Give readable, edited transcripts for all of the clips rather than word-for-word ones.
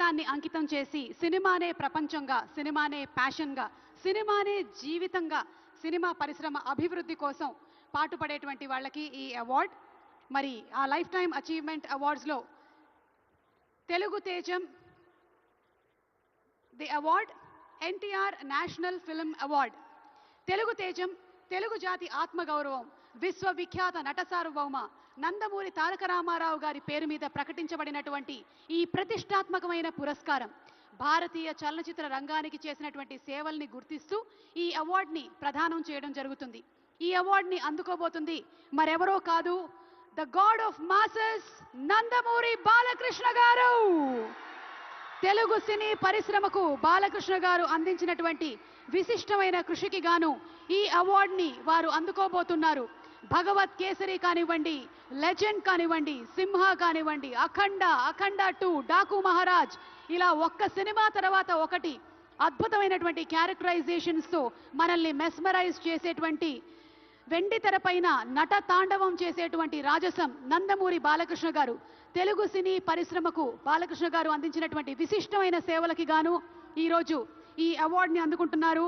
జీవితాన్ని అంకితం చేసి సినిమానే ప్రపంచంగా, సినిమానే ప్యాషన్గా, సినిమానే జీవితంగా, సినిమా పరిశ్రమ అభివృద్ధి కోసం పాటుపడేటువంటి వాళ్ళకి ఈ అవార్డ్. మరి ఆ లైఫ్ టైమ్ అచీవ్మెంట్ అవార్డ్స్లో తెలుగు తేజం the award NTR national film award. Telugu తేజం తెలుగు జాతి ఆత్మగౌరవం, విశ్వవిఖ్యాత నట సార్వభౌమ నందమూరి తారక రామారావు గారి పేరు మీద ప్రకటించబడినటువంటి ఈ ప్రతిష్టాత్మకమైన పురస్కారం భారతీయ చలనచిత్ర రంగానికి చేసినటువంటి సేవల్ని గుర్తిస్తూ ఈ అవార్డుని ప్రదానం చేయడం జరుగుతుంది. ఈ అవార్డుని అందుకోబోతుంది మరెవరో కాదు, the God of masses Nandamuri Balakrishna గారు. తెలుగు సినీ పరిశ్రమకు బాలకృష్ణ గారు అందించినటువంటి విశిష్టమైన కృషికి గాను ఈ అవార్డుని వారు అందుకోబోతున్నారు. భగవత్ కేసరి కానివ్వండి, లెజెండ్ కానివ్వండి, సింహ కానివ్వండి, అఖండ, అఖండ 2, డాకు మహారాజ్, ఇలా ఒక్క సినిమా తర్వాత ఒకటి అద్భుతమైనటువంటి క్యారెక్టరైజేషన్స్తో మనల్ని మెస్మరైజ్ చేసేటువంటి, వెండి తెరపైన నట తాండవం చేసేటువంటి రాజసం నందమూరి బాలకృష్ణ గారు. తెలుగు సినీ పరిశ్రమకు బాలకృష్ణ గారు అందించినటువంటి విశిష్టమైన సేవలకి గాను ఈరోజు ఈ అవార్డుని అందుకుంటున్నారు.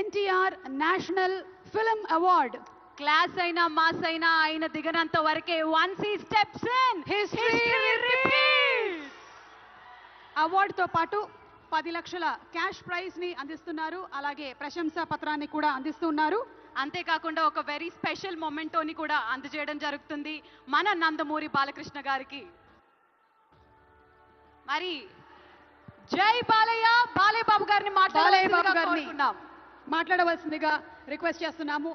NTR national film award. Class అయినా మాస్ అయినా ఆయన దిగనంత వరకే once he steps in history repeats. అవార్డుతో పాటు 10 లక్షల క్యాష్ ప్రైజ్ ని అందిస్తున్నారు. అలాగే ప్రశంసా పత్రాన్ని కూడా అందిస్తున్నారు. అంతేకాకుండా ఒక వెరీ స్పెషల్ మొమెంటోని కూడా అందజేయడం జరుగుతుంది మన నందమూరి బాలకృష్ణ గారికి. మరి జై బాలయ్య, బాలయ్య బాబు గారిని మాట్లాడవలసిందిగా రిక్వెస్ట్ చేస్తున్నాము.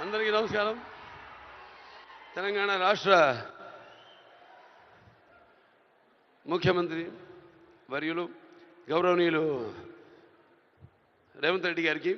అందరికీ నమస్కారం. తెలంగాణ రాష్ట్ర ముఖ్యమంత్రి వర్యులు గౌరవనీయులు రేవంత్ రెడ్డి గారికి,